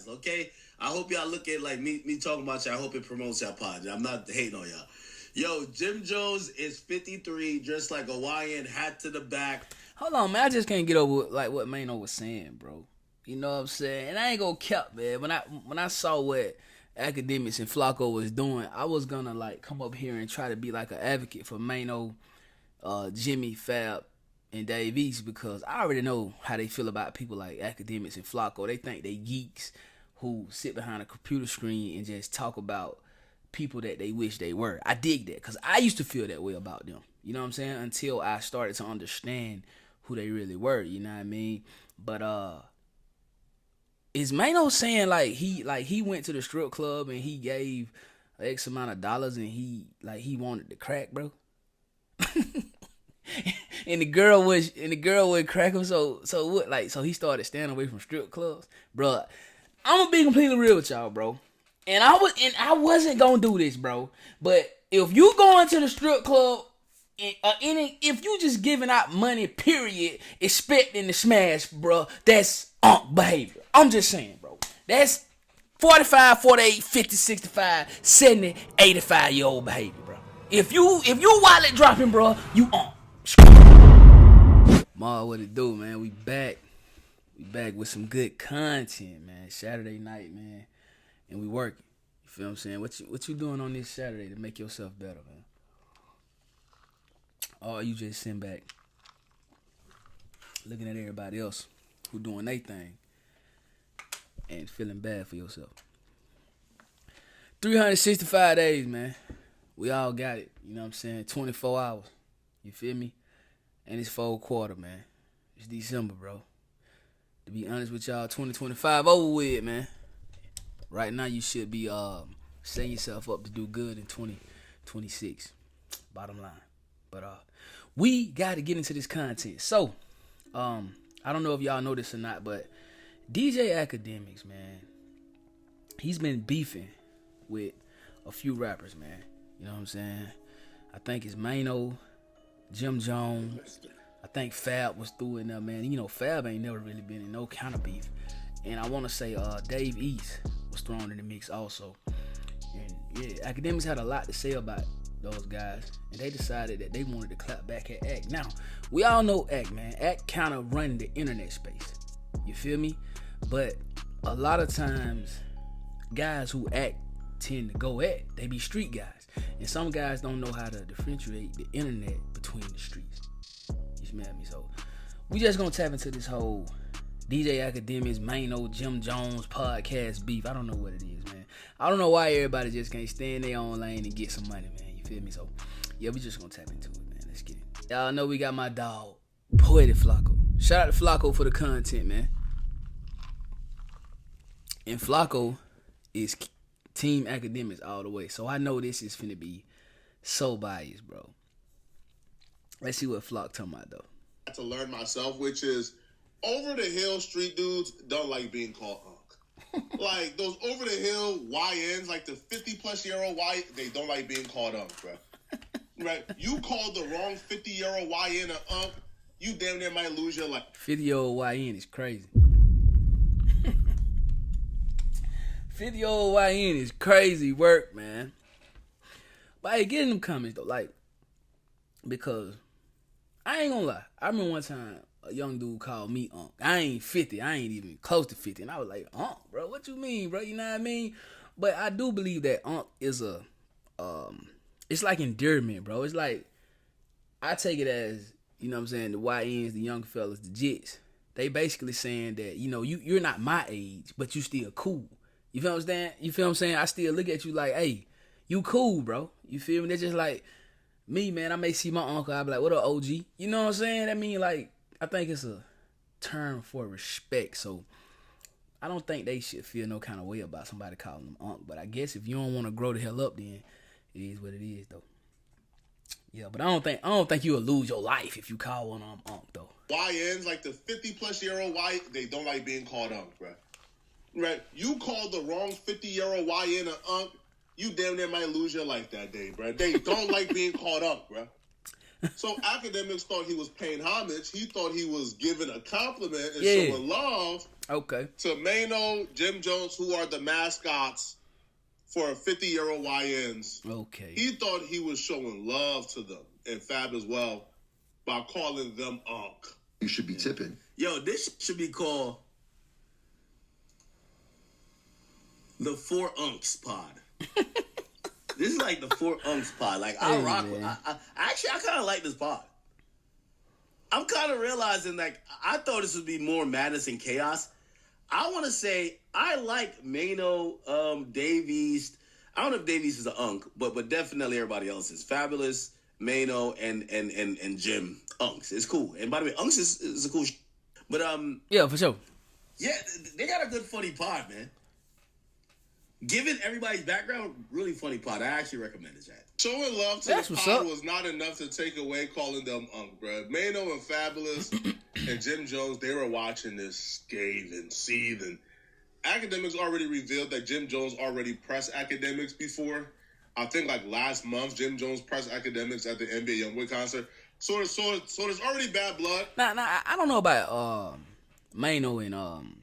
okay? I hope y'all look at like me talking about y'all. I hope it promotes y'all pod. I'm not hating on y'all. Yo, Jim Jones is 53, dressed like a Hawaiian, hat to the back. Hold on, man. I just can't get over like what Maino was saying, bro. You know what I'm saying? And I ain't gonna cap, man. When I saw what Akademiks and Flacco was doing, I was gonna like come up here and try to be like an advocate for Maino, Jimmy, Fab, and Dave East, because I already know how they feel about people like Akademiks and Flacco. They think they geeks who sit behind a computer screen and just talk about people that they wish they were. I dig that because I used to feel that way about them. You know what I'm saying? Until I started to understand who they really were. You know what I mean? But is Maino saying like he went to the strip club and he gave X amount of dollars and he wanted to crack, bro? and the girl would crack him. So what? Like, so he started staying away from strip clubs, bro. I'm gonna be completely real with y'all, bro. And I wasn't gonna do this, bro. But if you going to the strip club, if you just giving out money, period, expecting to smash, bro, that's behavior. I'm just saying, bro. That's 45, 48, 50, 65, 70, 85-year-old behavior, bro. If you wallet dropping, bro, you Ma, what it do, man? We back. We back with some good content, man. Saturday night, man. And we working. You feel what I'm saying? What you doing on this Saturday to make yourself better, man? Or you just sitting back looking at everybody else who doing their thing and feeling bad for yourself. 365 days, man. We all got it. You know what I'm saying? 24 hours. You feel me? And it's fourth quarter, man. It's December, bro. To be honest with y'all, 2025 over with, man. Right now, you should be setting yourself up to do good in 2026. Bottom line. But we got to get into this content. So, I don't know if y'all know this or not, but DJ Akademiks, man, he's been beefing with a few rappers, man. You know what I'm saying? I think it's Maino, Jim Jones. I think Fab was through in there, man. You know, Fab ain't never really been in no kind of beef. And I want to say Dave East was thrown in the mix also. And yeah, Akademiks had a lot to say about those guys, and they decided that they wanted to clap back at Ak. Now, we all know Ak, man. Ak kind of run the internet space. You feel me? But a lot of times, guys who Ak tend to go at, they be street guys. And some guys don't know how to differentiate the internet between the streets. You smell me? So, we just gonna tap into this whole DJ Akademiks, Maino, Jim Jones podcast beef. I don't know what it is, man. I don't know why everybody just can't stay in their own lane and get some money, man. You feel me? So, yeah, we just gonna tap into it, man. Let's get it. Y'all know we got my dog, Poetic Flacco. Shout out to Flacco for the content, man. And Flacco is Team Akademiks all the way. So I know this is finna be so biased, bro. Let's see what Flock talking about, though. To learn myself, which is over the hill street dudes don't like being called unk. Like those over the hill YNs, like the 50-plus-year-old Y, they don't like being called unk, bro. Right? You called the wrong 50-year-old YN an unk, you damn near might lose your life. 50-year-old YN is crazy. 50-year-old YN is crazy work, man. But hey, get in them comments though, like, because I ain't gonna lie. I remember one time a young dude called me unk. I ain't 50. I ain't even close to 50. And I was like, unk, bro, what you mean, bro? You know what I mean? But I do believe that unk is a, it's like endearment, bro. It's like, I take it as, you know what I'm saying, the YNs, the young fellas, the jits. They basically saying that, you know, you're not my age, but you still cool. You feel what I'm saying? You feel what I'm saying? I still look at you like, hey, you cool, bro. You feel me? They're just like, me, man, I may see my uncle, I'll be like, what up, OG? You know what I'm saying? I mean, like, I think it's a term for respect. So, I don't think they should feel no kind of way about somebody calling them unk. But I guess if you don't want to grow the hell up, then it is what it is, though. Yeah, but I don't think you'll lose your life if you call one of them unk, though. YNs, like the 50-plus-year-old Y, they don't like being called unk, bro. Right? You called the wrong 50-year-old YN an unk, you damn near might lose your life that day, bro. They don't like being called unk, bro. So Akademiks thought he was paying homage. He thought he was giving a compliment and Yeah. showing love Okay. to Maino, Jim Jones, who are the mascots for 50-year-old YNs. Okay. He thought he was showing love to them, and Fab as well, by calling them Unc. You should be tipping. Yo, this should be called the Four Unks Pod. This is like the Four Unks Pod. Like, I Hey, rock. man. I kind of like this pod. I'm kind of realizing, like, I thought this would be more madness and chaos. I want to say I like Maino, Davies. I don't know if Davies is an Unk, but definitely everybody else is Fabulous, Maino, and Jim Unks. It's cool. And by the way, Unks is a cool. But Yeah, for sure. yeah, they got a good funny pod, man. Given everybody's background, really funny pod. I actually recommend it, Jack. Showing love to That's the what's pod up. was not enough to take away calling them Unc, bruh. Maino and Fabulous and Jim Jones, they were watching this scathing, seething. Akademiks already revealed that Jim Jones already pressed Akademiks before. I think like last month, Jim Jones pressed Akademiks at the NBA Youngboy concert. So there's already bad blood. Nah, I don't know about Maino and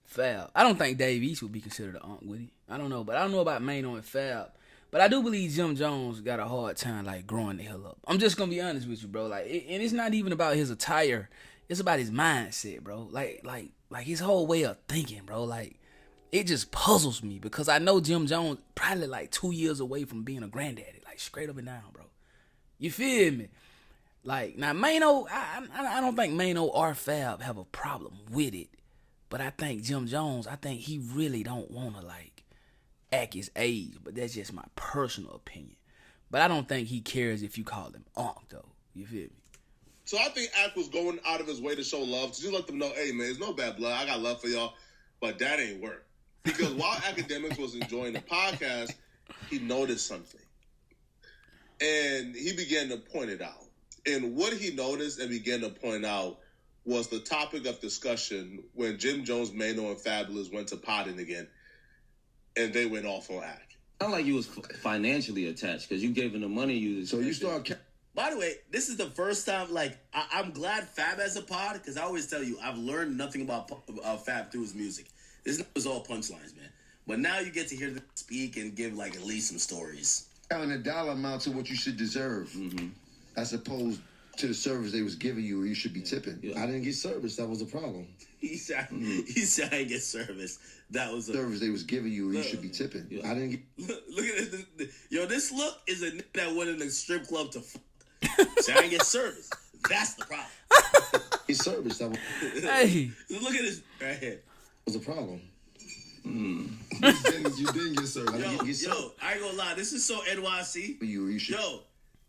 Fab. I don't think Dave East would be considered an Unk, would he? I don't know, but I don't know about Maino and Fab. But I do believe Jim Jones got a hard time like growing the hell up. I'm just gonna be honest with you, bro. Like, and it's not even about his attire. It's about his mindset, bro. Like his whole way of thinking, bro. Like, it just puzzles me because I know Jim Jones probably like 2 years away from being a granddaddy, like straight up and down, bro. You feel me? Like, now Maino, I don't think Maino or Fab have a problem with it, but I think Jim Jones, I think he really don't want to like act his age, but that's just my personal opinion. But I don't think he cares if you call him Unc, though. You feel me? So I think Ak was going out of his way to show love to just let them know, hey man, there's no bad blood. I got love for y'all, but that ain't work. Because while Akademiks was enjoying the podcast, he noticed something. And he began to point it out. And what he noticed and began to point out was the topic of discussion when Jim Jones, Maino, and Fabulous went to potting again. And they went off on Ak. Not like you was financially attached because you gave him the money. So you start. By the way, this is the first time, like, I'm glad Fab has a pod, because I always tell you, I've learned nothing about Fab through his music. This was all punchlines, man. But now you get to hear them speak and give, like, at least some stories. Telling a dollar amount to what you should deserve, as opposed to the service they was giving you, or you should be tipping. Yeah. I didn't get service. That was the problem. He said I didn't get service. That was a... Service they was giving you, or you should be tipping. Yeah. I didn't get. Look at this. Yo, this look is a nigga that went in the strip club to so I didn't get service. That's the problem. Get service. That Hey, Look at this right here. was the problem. You didn't get service. I didn't get Yo, service. I ain't gonna lie. This is so NYC. You, or you should. Yo,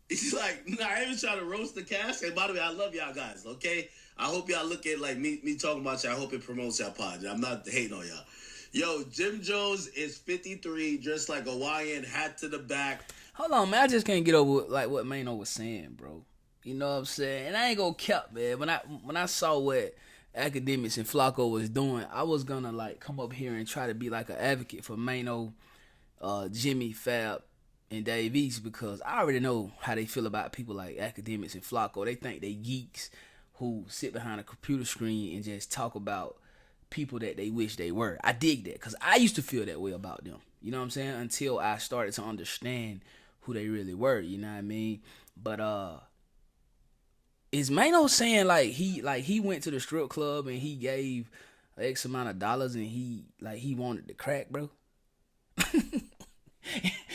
it's like, I ain't even trying to roast the cast. And by the way, I love y'all guys, okay? I hope y'all look at, like, me talking about y'all. I hope it promotes y'all pod. I'm not hating on y'all. Yo, Jim Jones is 53, dressed like a YN, hat to the back. hold on, man. I just can't get over like what Maino was saying, bro. You know what I'm saying? And I ain't gonna cap, man. When I saw what Akademiks and Flacco was doing, I was gonna like come up here and try to be like an advocate for Maino, Jimmy, Fab, and Dave East, because I already know how they feel about people like Akademiks and Flacco. They think they geeks who sit behind a computer screen and just talk about people that they wish they were. I dig that because I used to feel that way about them. You know what I'm saying? Until I started to understand who they really were. You know what I mean? But is Maino saying like he went to the strip club and he gave X amount of dollars and he wanted to crack, bro?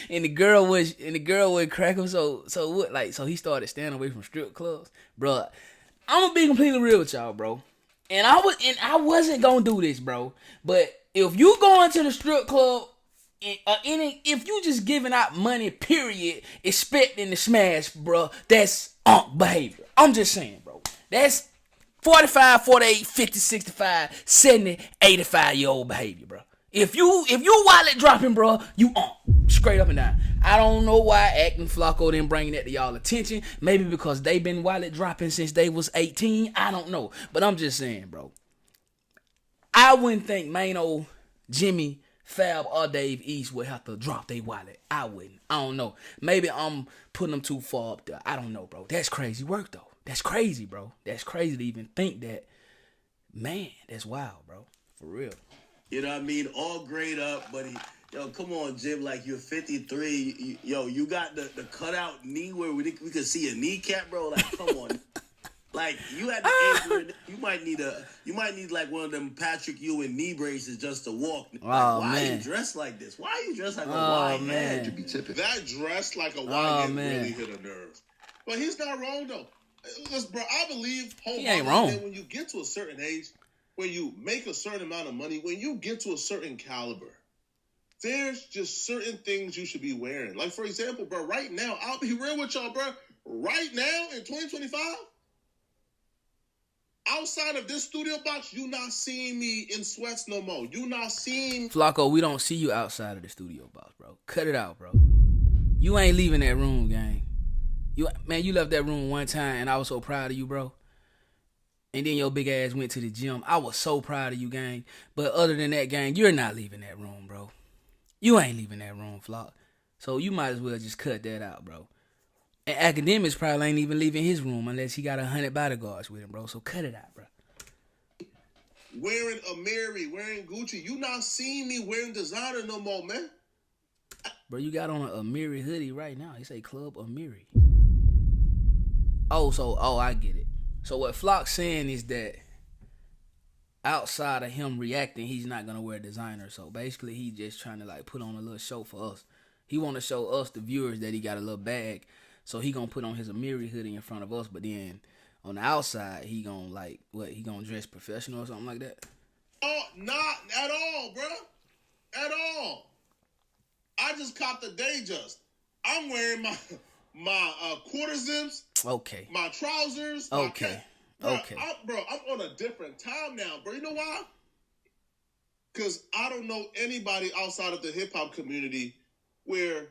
and the girl would crack him. So what? Like, so he started staying away from strip clubs, bro. I'm gonna be completely real with y'all, bro. And I wasn't gonna do this, bro. But if you going to the strip club, if you just giving out money, period, expecting to smash, bro, that's behavior. I'm just saying, bro. That's 45, 48, 50, 65, 70, 85-year-old behavior, bro. If you wallet dropping, bro, you straight up and down. I don't know why Act and Flacco didn't bring that to y'all attention. Maybe because they been wallet dropping since they was 18. I don't know. But I'm just saying, bro. I wouldn't think Maino, Jimmy, Fab or Dave East would have to drop their wallet. I wouldn't. I don't know. Maybe I'm putting them too far up there. I don't know, bro. That's crazy work, though. That's crazy, bro. That's crazy to even think that. Man, that's wild, bro. For real. You know what I mean? All grade up, but yo, come on, Jim. Like, you're 53. You got the cutout knee where we could see a kneecap, bro. Like, come on. Like, you had the age where you might need like one of them Patrick Ewing knee braces just to walk. Like, why are you dressed like this? Why are you dressed like a wide man? To be tipping. That dress like a wide man really hit a nerve. But he's not wrong, though. Listen, bro, I believe he ain't wrong. That when you get to a certain age, when you make a certain amount of money, when you get to a certain caliber, there's just certain things you should be wearing. Like, for example, bro, right now, I'll be real with y'all, bro. Right now, in 2025, outside of this studio box, you not seeing me in sweats no more. You not seeing... Flacco, we don't see you outside of the studio box, bro. Cut it out, bro. You ain't leaving that room, gang. You left that room one time, and I was so proud of you, bro. And then your big ass went to the gym. I was so proud of you, gang. But other than that, gang, you're not leaving that room, bro. You ain't leaving that room, Flock. So you might as well just cut that out, bro. And Akademiks probably ain't even leaving his room unless he got 100 bodyguards with him, bro. So cut it out, bro. Wearing Amiri, wearing Gucci. You not seeing me wearing designer no more, man. Bro, you got on a Amiri hoodie right now. He say Club Amiri. Oh, I get it. So what Flock's saying is that outside of him reacting, he's not gonna wear designer. So basically, he's just trying to like put on a little show for us. He want to show us, the viewers, that he got a little bag. So he gonna put on his Amiri hoodie in front of us. But then on the outside, he gonna like what? He gonna dress professional or something like that? Oh, not at all, bro. At all. I just copped the day just. I'm wearing my quarter zips. Okay. My trousers. Okay. Okay. I'm on a different time now, bro. You know why? Because I don't know anybody outside of the hip-hop community where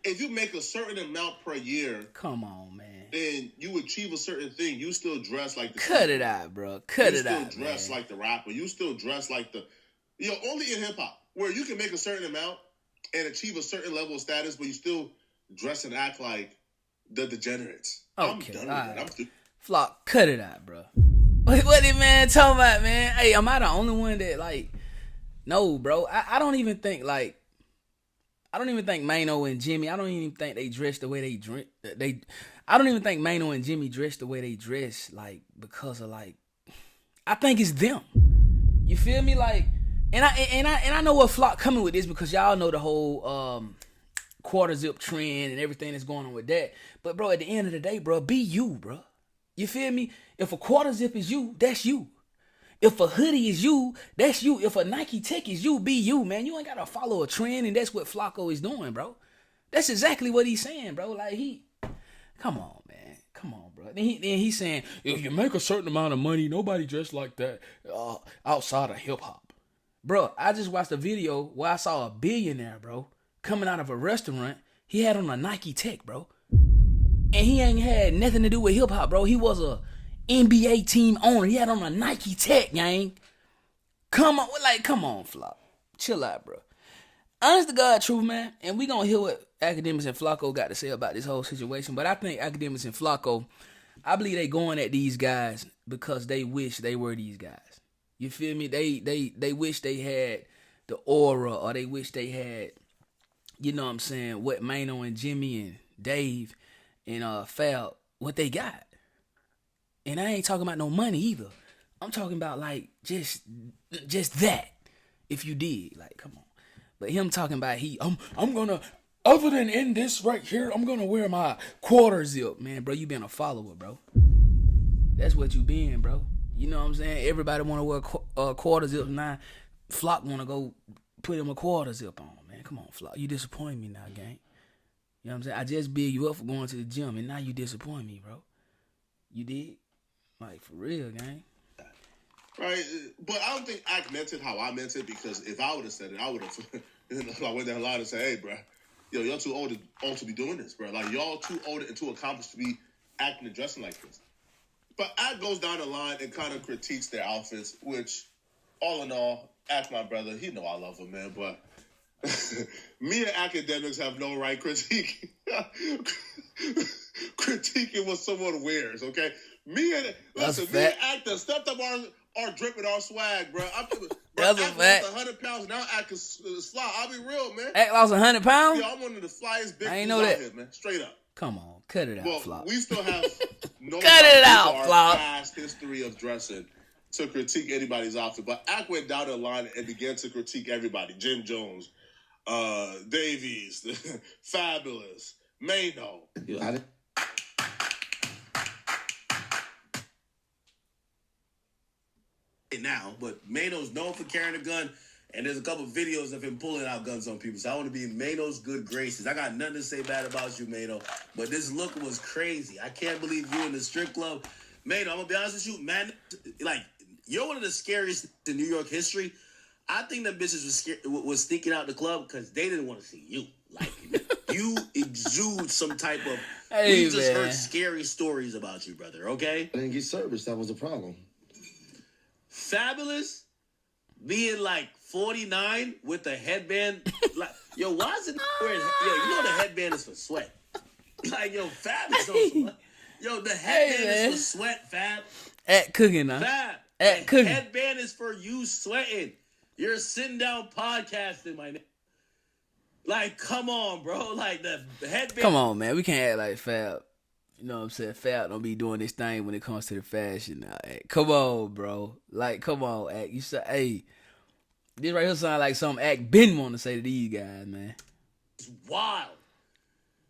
if you make a certain amount per year... Come on, man. ...then you achieve a certain thing, you still dress like the... Cut it out, bro. Cut it out, You still dress like the rapper. You still dress like the... only in hip-hop, where you can make a certain amount and achieve a certain level of status, but you still dress and act like the degenerates. Okay, I'm done with it. Flock, cut it out, bro. What this man talking about, man? Hey, am I the only one that, like... No, bro. I don't even think, like... I don't even think Maino and Jimmy, I don't even think they dress the way they dress. I don't even think Maino and Jimmy dress the way they dress, like, because of, like... I think it's them. You feel me? Like... And I know what Flock coming with this because y'all know the whole quarter zip trend and everything that's going on with that. But bro, at the end of the day, bro, be you, bro. You feel me? If a quarter zip is you, that's you. If a hoodie is you, that's you. If a Nike Tech is you, be you, man. You ain't gotta follow a trend, and that's what Flacco is doing, bro. That's exactly what he's saying, bro. Like come on, man. Come on, bro. Then he's saying, if you make a certain amount of money, nobody dressed like that outside of hip hop. Bro, I just watched a video where I saw a billionaire, bro, coming out of a restaurant. He had on a Nike Tech, bro. And he ain't had nothing to do with hip-hop, bro. He was a NBA team owner. He had on a Nike Tech, gang. Come on, Flock. Chill out, bro. Honest to God, truth, man. And we gonna hear what Akademiks and Flacco got to say about this whole situation. But I think Akademiks and Flacco, I believe they going at these guys because they wish they were these guys. You feel me? They wish they had the aura, or they wish they had, you know what I'm saying, what Maino and Jimmy and Dave and Fab, what they got. And I ain't talking about no money either. I'm talking about like just that. If you did, like, come on. But him talking about I'm gonna, other than in this right here, I'm gonna wear my quarter zip. Man, bro, you been a follower, bro. That's what you been, bro. You know what I'm saying? Everybody want to wear quarter zip now. Flock want to go put him a quarter zip on, man. Come on, Flock. You disappoint me now, gang. You know what I'm saying? I just big you up for going to the gym, and now you disappoint me, bro. You did? Like, for real, gang. Right, but I don't think Ak meant it how I meant it, because if I would have said it, I would have I went down the line and said, hey, bro, y'all too old to be doing this, bro. Like, y'all too old and too accomplished to be acting and dressing like this. But Ak goes down the line and kind of critiques their outfits, which, all in all, Ack my brother. He know I love him, man, but me and Akademiks have no right critiquing what someone wears, okay? Me and Ack done stepped up our drip and our swag, bro. That's a fact. 100 pounds, now Ack is fly. I'll be real, man. Ack lost 100 pounds? Yo, I'm one of the flyest big I ain't dudes know out that. here, man. Straight up. Come on, cut it out, Well, Flop. we still have no Cut it out, our Flop. past history of dressing to critique anybody's outfit. But Ack went down the line and began to critique everybody. Jim Jones, Davies, Fabulous, Maino. Yeah. Now, but Maino's known for carrying a gun, and there's a couple videos of him pulling out guns on people. So I want to be in Maino's good graces. I got nothing to say bad about you, Maino, but this look was crazy. I can't believe you in the strip club. Maino, I'm going to be honest with you, man, like, you're one of the scariest in New York history. I think the bitches was sneaking out the club because they didn't want to see you. Like, you exude some type of... Hey, we just man. heard scary stories about you, brother, okay? I didn't get service. That was the problem. Fabulous being like 49 with a headband. Like, yo, why is it wearing... Yo, you know the headband is for sweat. Like, yo, Fabulous on sweat. Yo, the headband man. is for sweat, Fab. At cooking, huh? Fab. At The cooking. headband is for you sweating. You're sitting down podcasting, my nigga. Like, come on, bro. Like, the headband... Come on, man. We can't act like Fab. You know what I'm saying? Fab don't be doing this thing when it comes to the fashion now. Act. Come on, bro. Like, come on, Act. You say, hey, this right here sound like something Act been want to say to these guys, man. It's wild.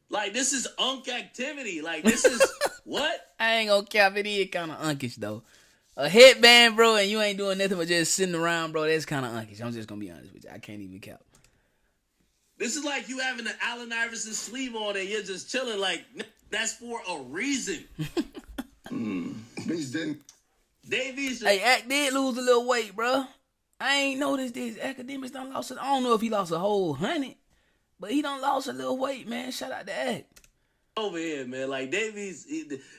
Like, this is unk activity. Like, this is... What? I ain't gonna cap it. It kind of unkish, though. A headband, bro, and you ain't doing nothing but just sitting around, bro, that's kind of unkish. I'm just gonna be honest with you. I can't even cap. This is like you having an Allen Iverson sleeve on and you're just chilling. Like, that's for a reason. Bitch didn't. Davies just... Hey, Act did lose a little weight, bro. I ain't noticed this. Akademiks done lost it. I don't know if he lost a whole 100, but he done lost a little weight, man. Shout out to Act. over here, man. Like, Davies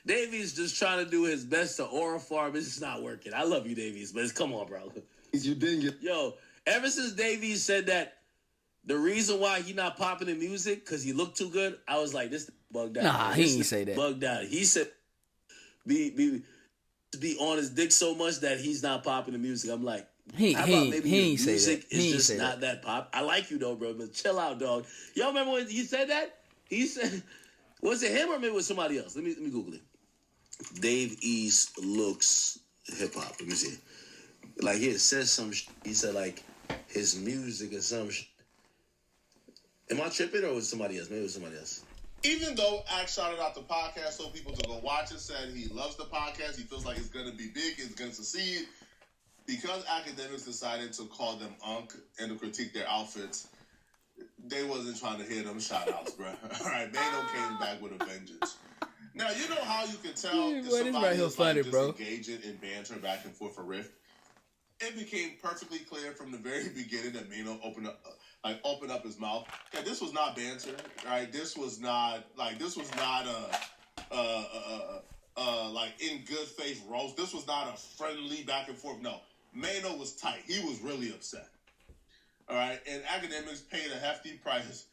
just trying to do his best to aura farm. It's just not working. I love you, Davies, but come on, bro. You didn't get. Yo, ever since Davies said that the reason why he not popping in music because he looked too good, I was like, this bugged out. Nah, man. he This ain't say that. Bugged out. He said be on his dick so much that he's not popping in music. I'm like, He maybe your ain't say music that. He is ain't just say not that pop. I like you though, bro, but chill out, dog. Y'all remember when he said that? He said, was it him or maybe it was somebody else? Let me Google it. Dave East looks hip hop. Let me see. Like he says some. He said like his music or some. Am I tripping or was it somebody else? Maybe it was somebody else. Even though Ack shouted out the podcast so people to go watch it, said he loves the podcast, he feels like it's going to be big, it's going to succeed. Because Akademiks decided to call them unk and to critique their outfits, they wasn't trying to hear them shout-outs, bro. All right, Maino came back with a vengeance. Now, you know how you can tell if Boy, this somebody right here is funny, like, bro. just engaging in banter back and forth for riff? It became perfectly clear from the very beginning that Maino opened up his mouth. Yeah, this was not banter, right? This was not like in good faith roast. This was not a friendly back and forth. No, Maino was tight. He was really upset. All right, and Akademiks paid a hefty price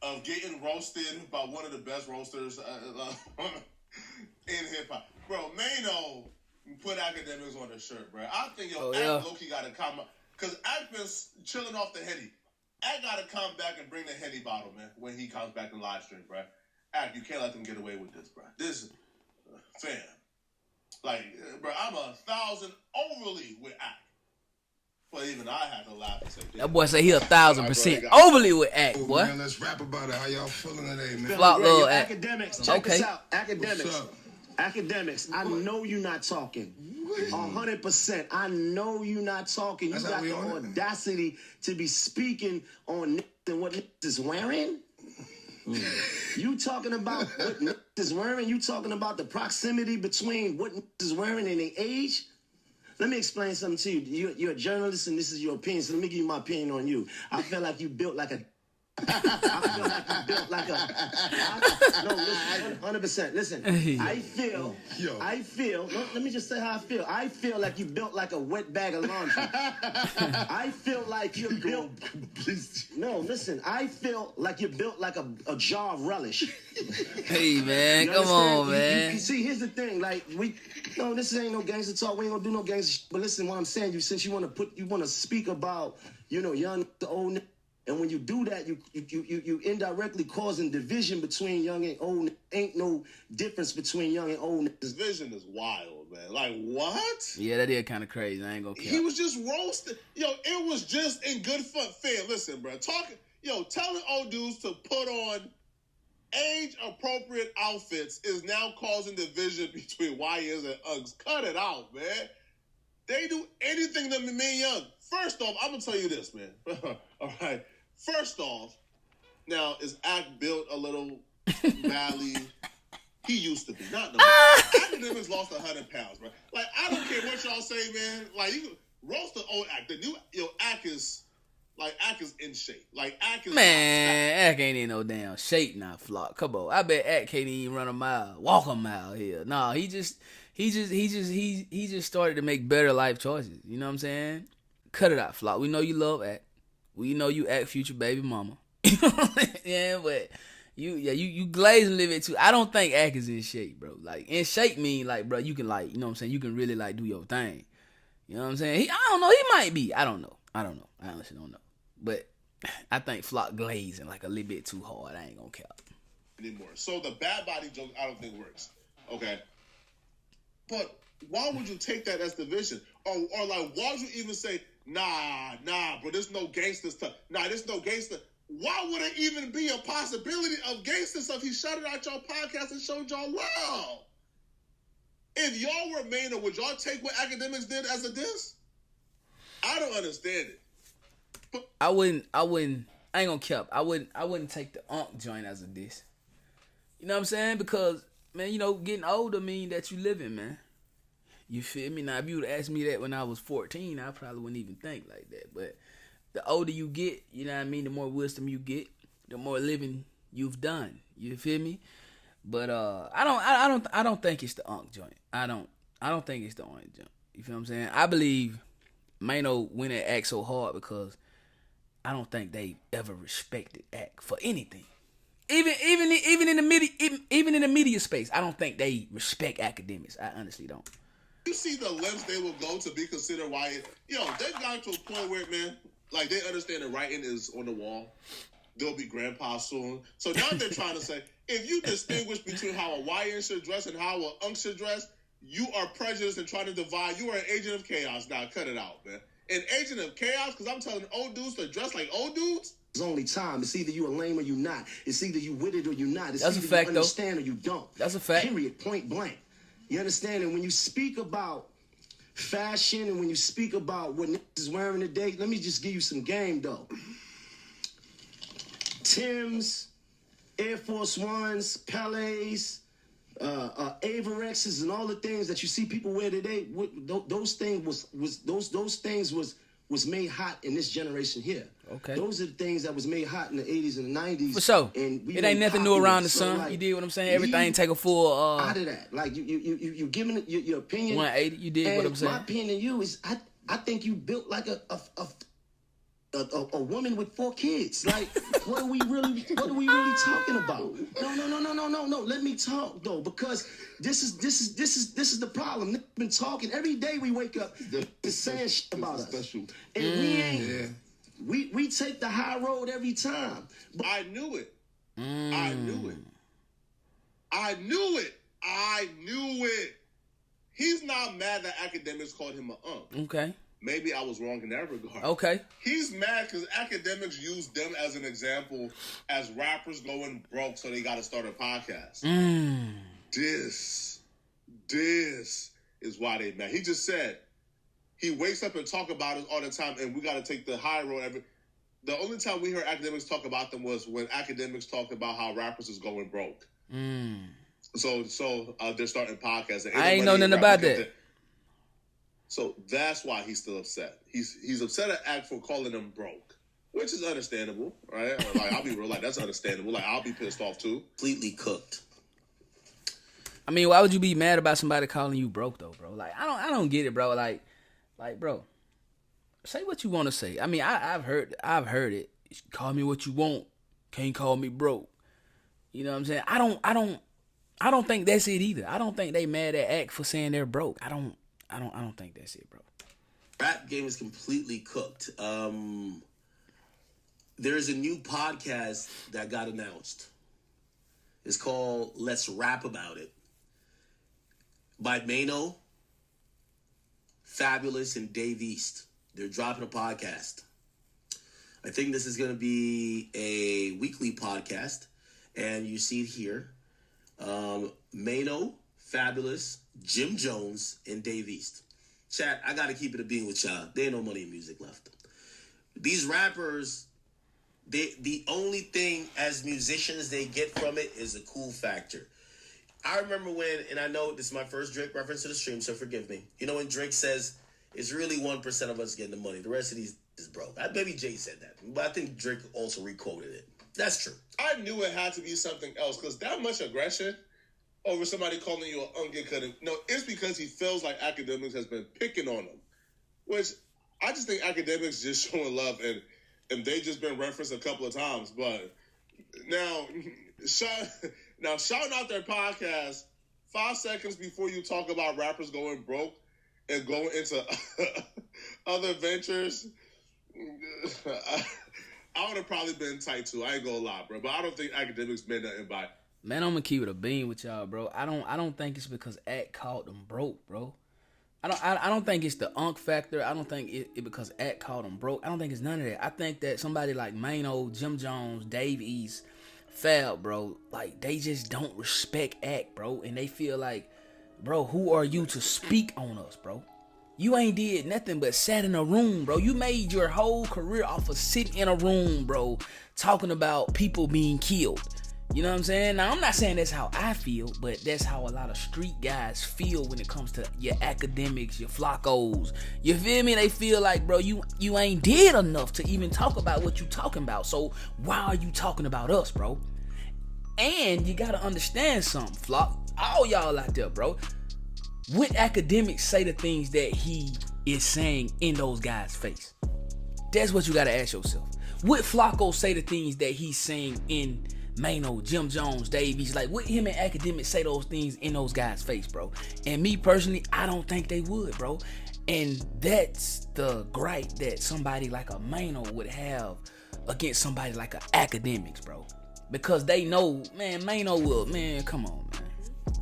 of getting roasted by one of the best roasters in hip hop, bro. Maino put Akademiks on the shirt, bro. I think Loki got to come up because Ack been chilling off the Henny. Ack got to come back and bring the Henny bottle, man, when he comes back in live stream, bro. Ack, you can't let them get away with this, bro. This, fam. Like, bro, I'm 1,000 overly with Ack. But even I had to laugh and say, That boy say he 1,000% overly with Act, Oh, boy. man, let's rap about it. How y'all feeling today, man? Flop little Act. Akademiks, check Okay. this out. What's Akademiks. up? Akademiks, I know you're not talking. 100%. I know you're not talking. You That's how got we the on it. audacity to be speaking on and what is wearing. You talking about what is wearing? You talking about the proximity between what is wearing and the age? Let me explain something to you. You're a journalist and this is your opinion, so let me give you my opinion on you. I feel like you built like a I feel like you built like no, listen, 100%. Listen, I feel, let me just say how I feel. I feel like you built like a wet bag of laundry. I feel like you're built. No, listen, I feel like you're built like a jar of relish. Hey, man, You come on, understand? man. You see, here's the thing. Like, this ain't no gangster talk. We ain't gonna do no gangster shit. But listen, what I'm saying, since you want to speak about, young, the old, and when you do that, you indirectly causing division between young and old. Ain't no difference between young and old. This vision is wild, man. Like, what? Yeah, that is kind of crazy. I ain't gonna care. He was just roasted. It was just in good fun. Fam, listen, bro. Telling old dudes to put on age-appropriate outfits is now causing division between YNs and Uggs. Cut it out, man. They do anything to me young. First off, I'm going to tell you this, man. All right. First off, now, is Act built a little badly? He used to be. Not no more. Akademiks lost 100 pounds, bro. Like, I don't care what y'all say, man. Like, you can roast the old Act. The new, Act is in shape. Like, Act is... Man, Act ain't in no damn shape now, Flock. Come on. I bet Act can't even run a mile, walk a mile here. Nah, he just started to make better life choices. You know what I'm saying? Cut it out, Flock. We know you love Act. We know you Act future baby mama. Yeah, but you glaze a little bit too. I don't think Act is in shape, bro. Like, in shape mean like, bro, you can like, you know what I'm saying? You can really like do your thing. You know what I'm saying? I don't know. He might be. I don't know. I honestly don't know. But I think Flock glazing like a little bit too hard. I ain't gonna cap. Anymore. So the bad body joke, I don't think works. Okay. But why would you take that as division? Or like, why would you even say, nah, bro, there's no gangster stuff. Nah, there's no gangster. Why would it even be a possibility of gangster stuff? He shouted out y'all podcast and showed y'all love. If y'all were Maino, would y'all take what Akademiks did as a diss? I don't understand it. I wouldn't. I ain't gonna cap. I wouldn't take the joint as a diss. You know what I'm saying? Because, man, getting older mean that you living, man. You feel me? Now, if you would ask me that when I was 14, I probably wouldn't even think like that. But the older you get, you know what I mean, the more wisdom you get, the more living you've done. You feel me? But I don't think it's the joint. I don't think it's the joint. You feel what I'm saying? I believe Maino went at Act so hard because I don't think they ever respected Act for anything. Even in the media space, I don't think they respect Akademiks. I honestly don't. You see the lengths they will go to be considered YN. They've gotten to a point where, man, like, they understand the writing is on the wall. They'll be grandpa soon. So now they're trying to say, if you distinguish between how a YN should dress and how an UNC should dress, you are prejudiced and trying to divide. You are an agent of chaos. Now, cut it out, man. An agent of chaos, because I'm telling old dudes to dress like old dudes? It's only time. It's either you a lame or you not. It's either you with it or you not. It's That's either a fact, you understand or you don't. That's a fact. Period. Point blank. You understand? And when you speak about fashion and when you speak about what niggas is wearing today, let me just give you some game, though. Timbs, Air Force Ones, Pelés, Avorexes, and all the things that you see people wear today, those things was made hot in this generation here. Okay. Those are the things that was made hot in the 80s and the 90s. For sure. And it ain't nothing new around the sun. Like, you did what I'm saying? Everything take a full out of that. Like you giving it your opinion. 180. You did what I'm saying. My opinion of you is I think you built like a woman with 4 kids. Like, what are we really talking about? No. Let me talk though, because this is the problem. Niggas been talking every day. We wake up saying shit about us, special. and we ain't. Yeah. We take the high road every time. But I knew it. I knew it. He's not mad that Akademiks called him a Okay. Maybe I was wrong in that regard. Okay. He's mad because Akademiks used them as an example as rappers going broke, so they got to start a podcast. This is why they mad. He just said he wakes up and talk about it all the time, and we got to take the high road. The only time we heard Akademiks talk about them was when Akademiks talked about how rappers is going broke. So they're starting podcasts. I ain't know nothing about that. So that's why he's still upset. He's upset at Act for calling him broke. which is understandable, right? Like, I'll be real, like, that's understandable. Like, I'll be pissed off too. Completely cooked. I mean, why would you be mad about somebody calling you broke though, bro? Like, I don't get it, bro. Like, bro, say what you want to say. I mean, I've heard it. Call me what you want. Can't call me broke. You know what I'm saying? I don't think that's it either. I don't think they mad at Act for saying they're broke. I don't think that's it, bro. Rap game is completely cooked. There's a new podcast that got announced. It's called Let's Rap About It by Maino, FABOLOUS, and Dave East. They're dropping a podcast. I think this is going to be a weekly podcast, and you see it here. Maino, FABOLOUS, Jim Jones, and Dave East. Chat, I got to keep it a bean with y'all. There ain't no money in music left. These rappers, the only thing as musicians they get from it is a cool factor. I remember when, and I know this is my first Drake reference to the stream, so forgive me. You know when Drake says, it's really 1% of us getting the money. The rest of these is broke. Maybe Jay said that, but I think Drake also re-quoted it. That's true. I knew it had to be something else, because that much aggression over somebody calling you an unget cutting. No, it's because he feels like Akademiks has been picking on him, which I just think Akademiks just showing love, and they just been referenced a couple of times. But now shouting out their podcast 5 seconds before you talk about rappers going broke and going into other ventures. I would have probably been tight too. I ain't gonna lie, bro. But I don't think Akademiks meant nothing by it. Man, I'm gonna keep it a bean with y'all, bro. I don't think it's because Act called them broke, bro. I don't think it's the unk factor. I don't think it because Act called them broke. I don't think it's none of that. I think that somebody like Maino, Jim Jones, Dave East, Fab, bro, like they just don't respect Act, bro, and they feel like, bro, who are you to speak on us, bro? You ain't did nothing but sat in a room, bro. You made your whole career off of sitting in a room, bro, talking about people being killed. You know what I'm saying? Now, I'm not saying that's how I feel, but that's how a lot of street guys feel when it comes to your Akademiks, your Floccos. You feel me? They feel like, bro, you ain't did enough to even talk about what you talking about. So why are you talking about us, bro? And you gotta understand something, Flock. All y'all out there, bro. Would Akademiks say the things that he is saying in those guys' face? That's what you gotta ask yourself. Would Flocko say the things that he's saying in Maino, Jim Jones, Davies? Like, would him and Akademiks say those things in those guys' face, bro? And me personally, I don't think they would, bro. And that's the gripe that somebody like a Maino would have against somebody like a Akademiks, bro. Because they know, man, Maino will, man, come on, man.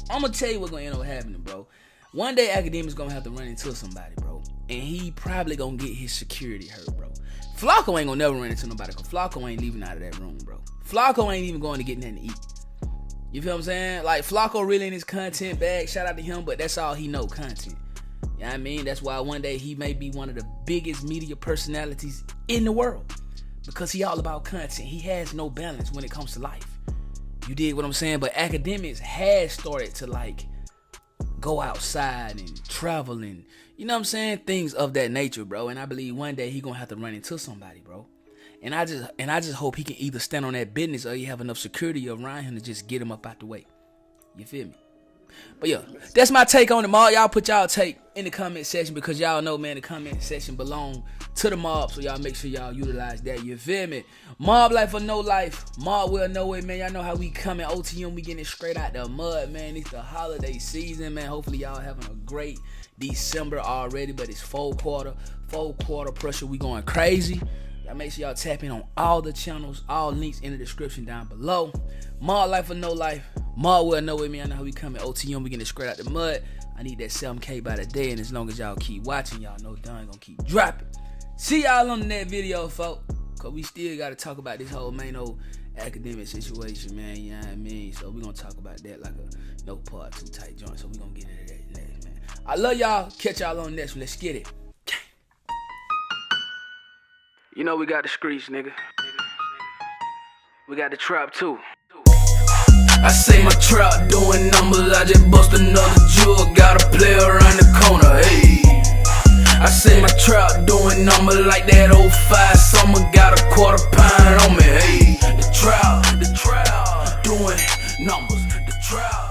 I'm gonna tell you what's gonna end up happening, bro. One day Akademiks gonna have to run into somebody, bro. And he probably gonna get his security hurt, bro. Flocko ain't gonna never run into nobody, because Flocko ain't leaving out of that room, bro. Flocko ain't even going to get nothing to eat. You feel what I'm saying? Like, Flocko really in his content bag. Shout out to him, but that's all he know, content. You know what I mean? That's why one day he may be one of the biggest media personalities in the world. Because he all about content. He has no balance when it comes to life. You dig what I'm saying? But Akademiks has started to, like, go outside and travel and, you know what I'm saying? Things of that nature, bro. And I believe one day he gonna have to run into somebody, bro. And I just hope he can either stand on that business or you have enough security around him to just get him up out the way. You feel me? But yeah, that's my take on it, mob. Y'all put y'all take in the comment section, because y'all know, man, the comment section belong to the mob. So y'all make sure y'all utilize that. You feel me? Mob life or no life, mob will know it, man. Y'all know how we coming. OTM, we getting it straight out the mud, man. It's the holiday season, man. Hopefully y'all having a great December already, but it's full quarter pressure. We going crazy. Y'all make sure y'all tap in on all the channels, all links in the description down below. Mob life or no life, mob will know it, man. I know how we coming. OTM, we getting it straight out the mud. I need that 7K by the day, and as long as y'all keep watching, y'all know Don gonna keep dropping. See y'all on the next video, folks, because we still got to talk about this whole Maino academic situation, man. You know what I mean? So we gonna talk about that like a no part 2 tight joint. So we gonna get into that next, man. I love y'all. Catch y'all on the next one. Let's get it. You know we got the streets, nigga. We got the trap too. I say my trap doing numbers, I just bust another jewel. Got a player around the corner, hey. I say my trap doing number like that 05 summer, got a quarter pound on me. Hey, the trap doing numbers, the trap.